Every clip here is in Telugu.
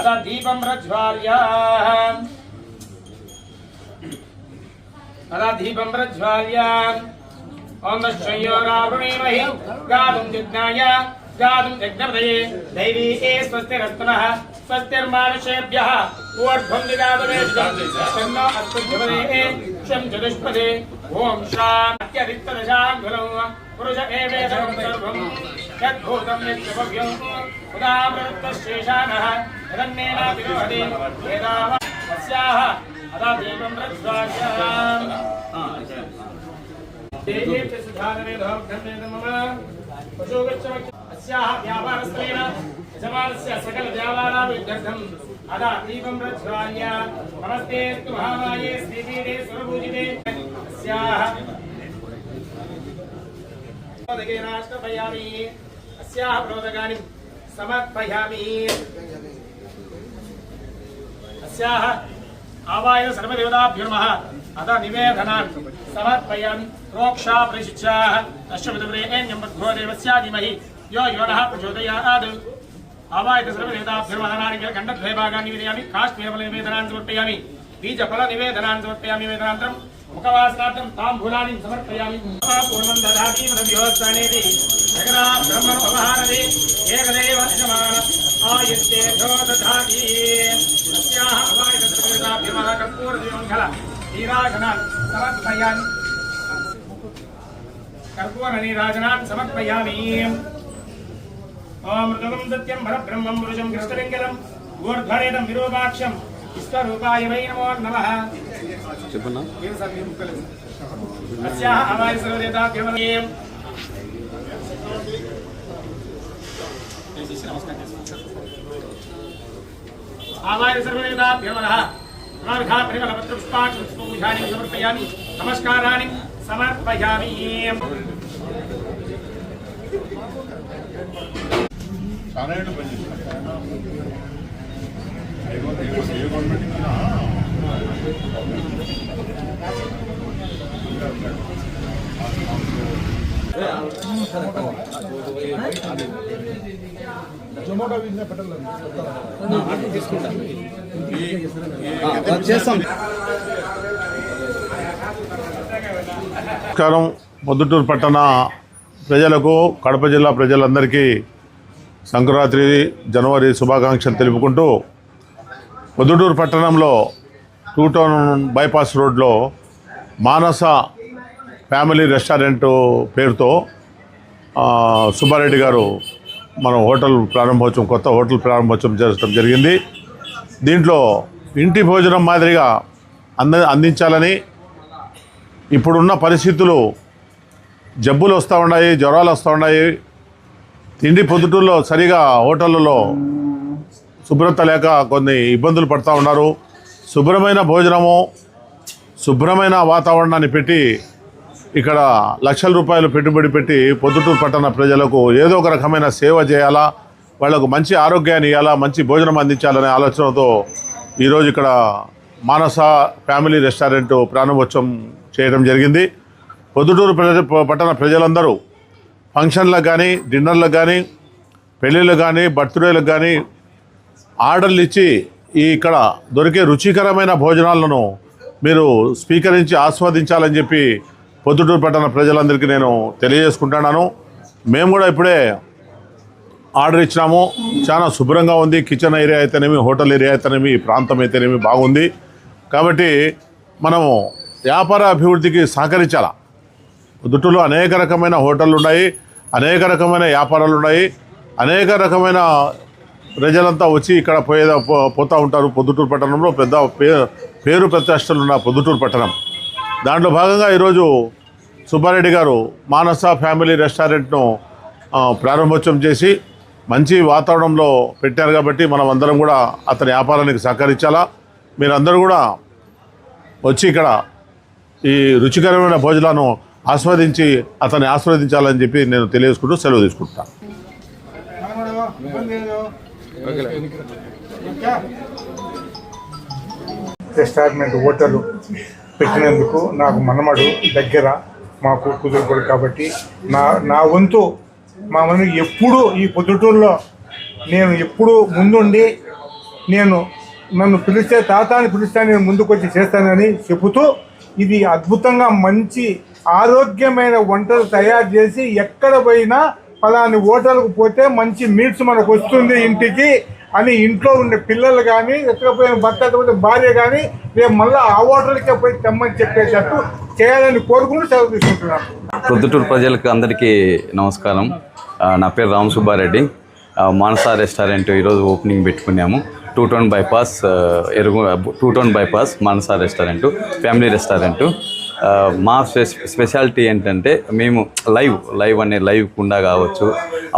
अदा दीपं प्रज्वाल्य ओम नश्चयोरावृणीमहि गातुं जिज्ञाय गातुं यज्ञपतये दैवी स्वस्तिरस्तनः स्वस्तिर्मानुषेभ्यः ऊर्ध्वं दिगादवेशं तन्नो अस्तुभ्यपदे शं चतुष्पदे ओम शान्त्यरिक्तदशाङ्गुलं पुरुष एवेदं सर्वं यद्भूतं यद्भव्यं उदामृतशेषानः यदन्नेनातिरोहति वेदाः अस्याः अदा दीपं प्रज्वाल्य देवीर्च सुधारणे धर्मे मम पशुगच्छम अस्याः व्यापारस्थलेन यजमानस्य सकल व्यापाराभिवृद्ध्यर्थम् अदा दीपं प्रज्वाल्य नमस्ते तु महामाये श्रीपीठे स्वरपूजिते अस्याः प्रोदकेनाष्टपयामि अस्याः प्रोदकानि समर्पयामि अस्याः आवाय सर्वदेवताभ्यो नमः अदा निवेदनान् समर्पयामि प्रोक्षा प्रशिक्षाः अश्वपतिव्रेण्यं बद्धो देवस्य धीमहि यो नः प्रचोदयात् आवाय सर्वदेवताभ्यो नमः नारिकेलखण्डद्वयभागान् निवेदयामि काष्ठफलनिवेदनान् समर्पयामि बीजफलनिवेदनान् समर्पयामि वेदनान्तरं मुखवासनार्थं ताम्बूलानि समर्पयामि पूर्णं ददाति मदव्यवस्थानेति जगन्नाथ ब्रह्मपवहारति एकदेव यजमान आयुष्ये जो दधाति अस्याः आवाय सर्वदेवताभ्यो नमः कर्पूरदीपमङ्गल नीराजनान् समर्पयामि कर्पूरनीराजनान् समर्पयामि ओम ऋतुगं सत्यं परब्रह्मं पुरुषं कृष्णलिङ्गलम् ऊर्ध्वरेदं विरूपाक्षं विश्वरूपाय वै नमो नमः अस्याः आवाय सर्वदेवताभ्यो नमः आवाय सर्वदेवताभ्यो नमः परिमलपत्रपुष्पाणि समर्पयामि नमस्काराणि समर्पयामि నమస్కారం. పొద్దుటూరు పట్టణ ప్రజలకు, కడప జిల్లా ప్రజలందరికీ సంక్రాంతి జనవరి శుభాకాంక్షలు తెలుపుకుంటూ, పొద్దుటూరు పట్టణంలో 2 టౌన్ బైపాస్ రోడ్లో మానస ఫ్యామిలీ రెస్టారెంట్ పేరుతో సుబ్బారెడ్డి గారు మన హోటల్ ప్రారంభోత్సవం, కొత్త హోటల్ ప్రారంభోత్సవం జరగడం జరిగింది. దీంట్లో ఇంటి భోజనం మాదిరిగా అందించాలని, ఇప్పుడున్న పరిస్థితులు జబ్బులు వస్తూ ఉన్నాయి, జ్వరాలు వస్తూ ఉన్నాయి, తిండి పొద్దుటూరులో సరిగా హోటళ్ళలో శుభ్రత లేక కొన్ని ఇబ్బందులు పడుతూ ఉన్నారు. శుభ్రమైన భోజనము, శుభ్రమైన వాతావరణాన్ని పెట్టి ఇక్కడ లక్షల రూపాయలు పెట్టుబడి పెట్టి పొద్దుటూరు పట్టణ ప్రజలకు ఏదో ఒక రకమైన సేవ చేయాలా, వాళ్లకు మంచి ఆరోగ్యాన్ని ఇవ్వాలా, మంచి భోజనం అందించాలనే ఆలోచనతో ఈరోజు ఇక్కడ మానస ఫ్యామిలీ రెస్టారెంట్ ప్రారంభోత్సవం చేయడం జరిగింది. పొద్దుటూరు పట్టణ ప్రజలందరూ ఫంక్షన్లకు కానీ, డిన్నర్లకు కానీ, పెళ్ళిళ్ళకు కానీ, బర్త్డేలకు కానీ ఆర్డర్లు ఇచ్చి ఇక్కడ దొరికే రుచికరమైన భోజనాలను మీరు స్వీకరించి ఆస్వాదించాలని చెప్పి పొద్దుటూరు పట్టణ ప్రజలందరికీ నేను తెలియజేసుకుంటున్నాను. మేము కూడా ఇప్పుడే ఆర్డర్ ఇచ్చినాము. చాలా శుభ్రంగా ఉంది. కిచెన్ ఏరియా అయితేనేమి, హోటల్ ఏరియా అయితేనేమి, ఈ ప్రాంతం అయితేనేమి బాగుంది. కాబట్టి మనము వ్యాపార అభివృద్ధికి సహకరించాలా. పొద్దుటూరులో అనేక రకమైన హోటళ్ళు ఉన్నాయి, అనేక రకమైన వ్యాపారాలు ఉన్నాయి, అనేక రకమైన ప్రజలంతా వచ్చి ఇక్కడ పోతూ ఉంటారు. పొద్దుటూరు పట్టణంలో పెద్ద పేరు ప్రతిష్టలు ఉన్న పొద్దుటూరు పట్టణం. దాంట్లో భాగంగా ఈరోజు సుబ్బారెడ్డి గారు మానస ఫ్యామిలీ రెస్టారెంట్ను ప్రారంభోత్సవం చేసి మంచి వాతావరణంలో పెట్టారు. కాబట్టి మనం అందరం కూడా అతని వ్యాపారానికి సహకరించాలా. మీరందరూ కూడా వచ్చి ఇక్కడ ఈ రుచికరమైన భోజనాలను ఆస్వాదించి అతన్ని ఆస్వాదించాలని చెప్పి నేను తెలియజేసుకుంటూ సెలవు తీసుకుంటాను. రెస్టారెంట్ హోటల్ పెట్టినందుకు నాకు మనమడు దగ్గర మాకు కుదురుకోడు. కాబట్టి నా వంతు మా మనం ఎప్పుడూ ఈ పొద్దుటూరులో నేను ఎప్పుడూ ముందుండి నన్ను పిలిస్తే తాత అని పిలిస్తే నేను ముందుకు వచ్చి చేస్తానని చెబుతూ ఇది అద్భుతంగా మంచి ఆరోగ్యమైన వంటలు తయారు చేసి ఎక్కడ పోయినా ఫలాని హోటల్కు పోతే మంచి మీల్స్ మనకు వస్తుంది ఇంటికి అని ఇంట్లో ఉండే పిల్లలు కానీ ఎత్తకపోయిన భర్త భార్య కానీ రేపు మళ్ళీ ఆ హోటల్కే పోయి తెమ్మని చెప్పేటట్టు చేయాలని కోరుకుంటూ సెలవు తీసుకుంటున్నాను. ప్రొద్దుటూరు ప్రజలకు అందరికీ నమస్కారం. నా పేరు రామ్ సుబ్బారెడ్డి. మానస రెస్టారెంట్ ఈరోజు ఓపెనింగ్ పెట్టుకున్నాము. 2 టౌన్ బైపాస్ 2 టౌన్ బైపాస్ మానస రెస్టారెంటు, ఫ్యామిలీ రెస్టారెంటు. మా స్పెషాలిటీ ఏంటంటే మేము లైవ్ అనే లైవ్ కుండా కావచ్చు,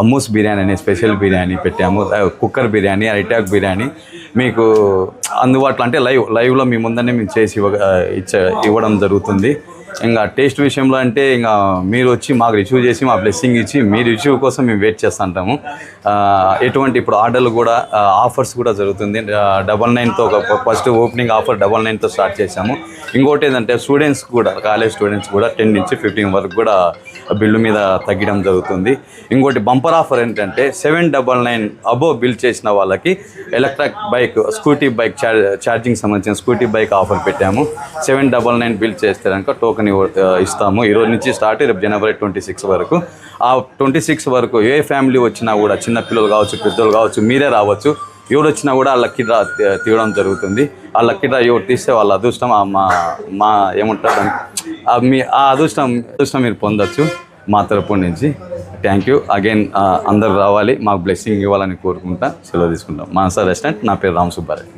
అమ్మూస్ బిర్యానీ అనే స్పెషల్ బిర్యానీ పెట్టాము. కుక్కర్ బిర్యానీ, అరిటాక్ బిర్యానీ మీకు అందుబాటులో అంటే లైవ్లో మీ ముందనే మేము చేసి ఇవ్వడం జరుగుతుంది. ఇంకా టేస్ట్ విషయంలో అంటే ఇంకా మీరు వచ్చి మాకు రిసీవ్ చేసి మా బ్లెస్సింగ్ ఇచ్చి మీ రిసీవ్ కోసం మేము వెయిట్ చేస్తుంటాము. ఎటువంటి ఇప్పుడు ఆర్డర్లు కూడా ఆఫర్స్ కూడా జరుగుతుంది. 99తో ఒక ఫస్ట్ ఓపెనింగ్ ఆఫర్ 99తో స్టార్ట్ చేసాము. ఇంకోటి ఏంటంటే స్టూడెంట్స్ కూడా, కాలేజ్ స్టూడెంట్స్ కూడా 10 నుంచి 15 వరకు కూడా బిల్లు మీద తగ్గడం జరుగుతుంది. ఇంకోటి బంపర్ ఆఫర్ ఏంటంటే 799 అబోవ్ బిల్ చేసిన వాళ్ళకి electric bike, scooty bike charging సంబంధించిన స్కూటీ బైక్ ఆఫర్ పెట్టాము. 799 బిల్ చేస్తే కనుక టోకెన్ ఇస్తాము. ఈరోజు నుంచి స్టార్ట్, రేపు జనవరి 26 వరకు. ఆ 26 వరకు ఏ ఫ్యామిలీ వచ్చినా కూడా, చిన్నపిల్లలు కావచ్చు, పెద్దలు కావచ్చు, మీరే రావచ్చు. ఎవరు వచ్చినా కూడా ఆ లక్కీ డ్రా తీయడం జరుగుతుంది. ఆ లక్కీ డ్రా ఎవరు తీస్తే వాళ్ళ అదృష్టం మా ఏమంటారు ఆ అదృష్టం మీరు పొందొచ్చు మా తరపు నుంచి. Thank you again. అందరు రావాలి, మాకు బ్లెస్సింగ్ ఇవ్వాలని కోరుకుంటా సెలవు తీసుకుంటాం. మానస రెస్టారెంట్. నా పేరు రామ్ సుబ్బారెడ్డి.